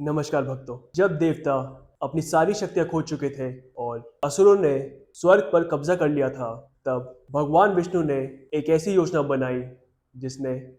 नमस्कार भक्तों। जब देवता अपनी सारी शक्तियां खो चुके थे और असुरों ने स्वर्ग पर कब्जा कर लिया था, तब भगवान विष्णु ने एक ऐसी योजना बनाई जिसने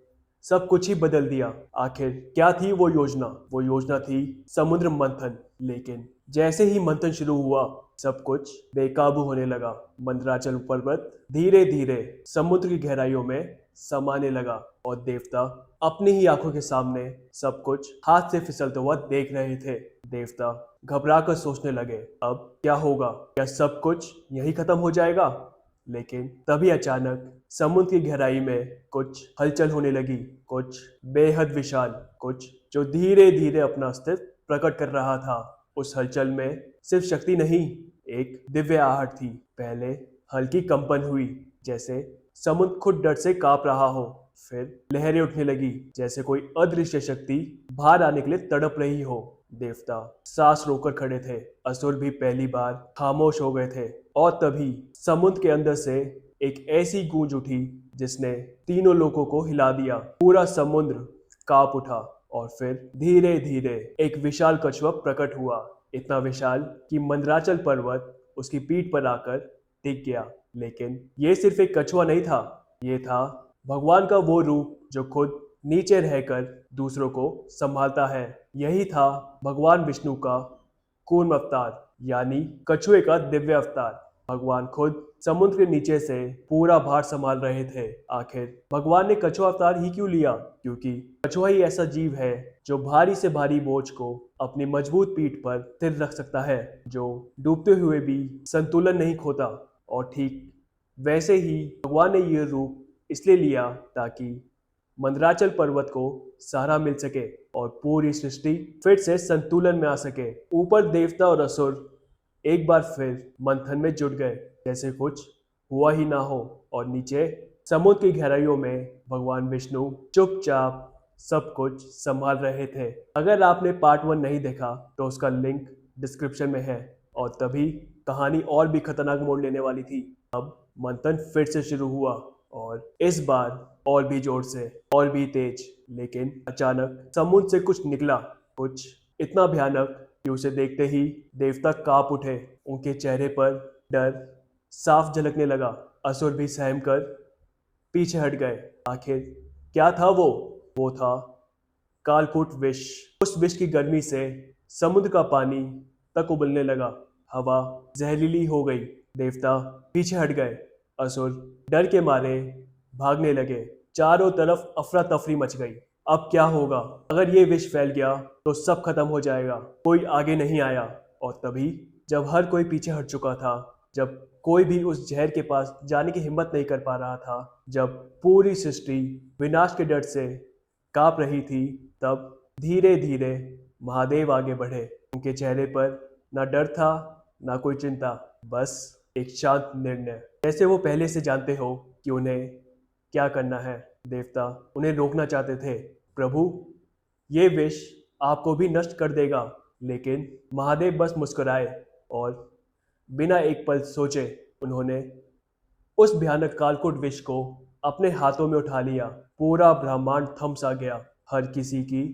सब कुछ ही बदल दिया। आखिर क्या थी वो योजना? वो योजना थी समुद्र मंथन। लेकिन जैसे ही मंथन शुरू हुआ, सब कुछ बेकाबू होने लगा। मंदराचल पर्वत धीरे धीरे समुद्र की गहराइयों में समाने लगा और देवता अपनी ही आंखों के सामने सब कुछ हाथ से फिसलता हुआ देख रहे थे। देवता घबरा कर सोचने लगे, अब क्या होगा? क्या सब कुछ यही खत्म हो जाएगा? लेकिन तभी अचानक समुद्र की गहराई में कुछ हलचल होने लगी। कुछ बेहद विशाल, कुछ जो धीरे धीरे अपना अस्तित्व प्रकट कर रहा था। उस हलचल में सिर्फ शक्ति नहीं, एक दिव्य आहट थी। पहले हल्की कंपन हुई, जैसे समुद्र खुद डर से कांप रहा हो। फिर लहरें उठने लगी, जैसे कोई अदृश्य शक्ति बाहर आने के लिए तड़प रही हो। देवता सांस रोककर खड़े थे। असुर भी पहली बार खामोश हो गए थे। और तभी समुद्र के अंदर से एक ऐसी गूंज उठी जिसने तीनों लोगों को हिला दिया। पूरा समुद्र कांप उठा और फिर धीरे धीरे एक विशाल कछुआ प्रकट हुआ। इतना विशाल कि मंदराचल पर्वत उसकी पीठ पर आकर टिक गया। लेकिन ये सिर्फ एक कछुआ नहीं था, ये था भगवान का वो रूप जो खुद नीचे रहकर दूसरों को संभालता है। यही था भगवान विष्णु का कूर्म अवतार, यानी कछुए का दिव्य अवतार। भगवान खुद समुद्र के नीचे से पूरा भार संभाल रहे थे। आखिर भगवान ने कछुआ अवतार ही क्यों लिया? क्योंकि कछुआ ही ऐसा जीव है जो भारी से भारी बोझ को अपनी मजबूत पीठ पर स्थिर रख सकता है, जो डूबते हुए भी संतुलन नहीं खोता। और ठीक वैसे ही भगवान ने यह रूप इसलिए लिया ताकि मंदराचल पर्वत को सहारा मिल सके और पूरी सृष्टि फिर से संतुलन में आ सके। ऊपर देवता और असुर एक बार फिर मंथन में जुट गए, जैसे कुछ हुआ ही ना हो। और नीचे समुद्र की गहराइयों में भगवान विष्णु चुपचाप सब कुछ संभाल रहे थे। अगर आपने पार्ट 1 नहीं देखा तो उसका लिंक डिस्क्रिप्शन में है। और तभी कहानी और भी खतरनाक मोड़ लेने वाली थी। अब मंथन फिर से शुरू हुआ और इस बार और भी जोर से और भी तेज। लेकिन अचानक समुद्र से कुछ निकला, कुछ इतना भयानक कि उसे देखते ही देवता कांप उठे। उनके चेहरे पर डर साफ झलकने लगा। असुर भी सहम कर पीछे हट गए। आखिर क्या था वो? वो था कालकूट विष। उस विष की गर्मी से समुद्र का पानी तक उबलने लगा। हवा जहरीली हो गई। देवता पीछे हट गए। असुर डर के मारे भागने लगे। चारों तरफ अफरा तफरी मच गई। अब क्या होगा? अगर ये विष फैल गया तो सब खत्म हो जाएगा। कोई आगे नहीं आया। और तभी जब हर कोई पीछे हट चुका था, जब कोई भी उस जहर के पास जाने की हिम्मत नहीं कर पा रहा था, जब पूरी सृष्टि विनाश के डर से कांप रही थी, तब धीरे धीरे महादेव आगे बढ़े। उनके चेहरे पर ना डर था, ना कोई चिंता, बस एक शांत निर्णय। जैसे वो पहले से जानते हो कि उन्हें क्या करना है। देवता उन्हें रोकना चाहते थे। प्रभु, ये विष आपको भी नष्ट कर देगा। लेकिन महादेव बस मुस्कुराए और बिना एक पल सोचे उन्होंने उस भयानक कालकूट विष को अपने हाथों में उठा लिया। पूरा ब्रह्मांड थम सा गया। हर किसी की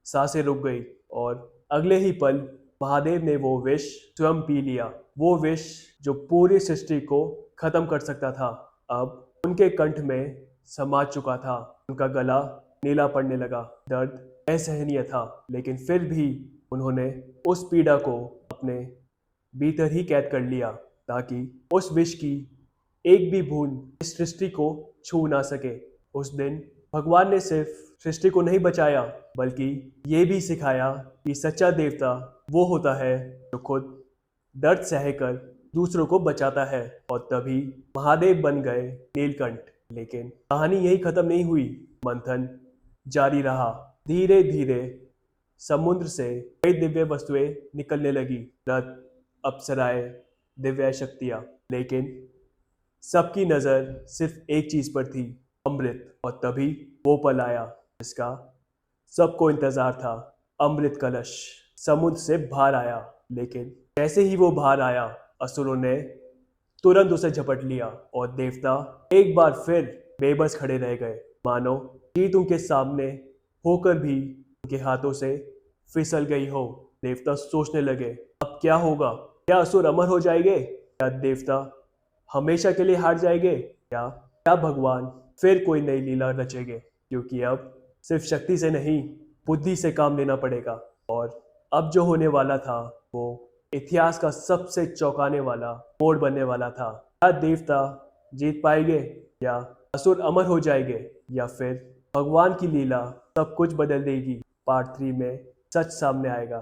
सांसें रुक गई और अगले ही पल महादेव ने वो विष स्वयं पी लिया। वो विष जो पूरी सृष्टि को खत्म कर सकता था, अब उनके कंठ में समा चुका था। उनका गला नीला पड़ने लगा। दर्द असहनीय था, लेकिन फिर भी उन्होंने उस पीड़ा को अपने भीतर ही कैद कर लिया, ताकि उस विष की एक भी बूंद इस सृष्टि को छू ना सके। उस दिन भगवान ने सिर्फ सृष्टि को नहीं बचाया, बल्कि ये भी सिखाया कि सच्चा देवता वो होता है जो खुद दर्द सहकर दूसरों को बचाता है। और तभी महादेव बन गए नीलकंठ। लेकिन कहानी यही खत्म नहीं हुई। मंथन जारी रहा। धीरे धीरे समुद्र से कई दिव्य वस्तुएं निकलने लगी, रथ, अप्सराएं, दिव्य शक्तियां। लेकिन सबकी नजर सिर्फ एक चीज पर थी, अमृत। और तभी वो पल आया जिसका सबको इंतजार था। अमृत कलश समुद्र से बाहर आया। लेकिन जैसे ही वो बाहर आया, असुरों ने तुरंत उसे झपट लिया और देवता एक बार फिर बेबस खड़े रह गए, मानो जीत उनके सामने होकर भी उनके हाथों से फिसल गई हो। देवता सोचने लगे, अब क्या होगा? क्या असुर अमर हो जाएंगे? क्या देवता हमेशा के लिए हार जाएंगे? क्या भगवान फिर कोई नई लीला रचेंगे? क्योंकि अब सिर्फ शक्ति से नहीं, बुद्धि से काम लेना पड़ेगा। और अब जो होने वाला था वो इतिहास का सबसे चौंकाने वाला मोड़ बनने वाला था। क्या देवता जीत पाएंगे, या असुर अमर हो जाएंगे, या फिर भगवान की लीला सब कुछ बदल देगी? पार्ट 3 में सच सामने आएगा।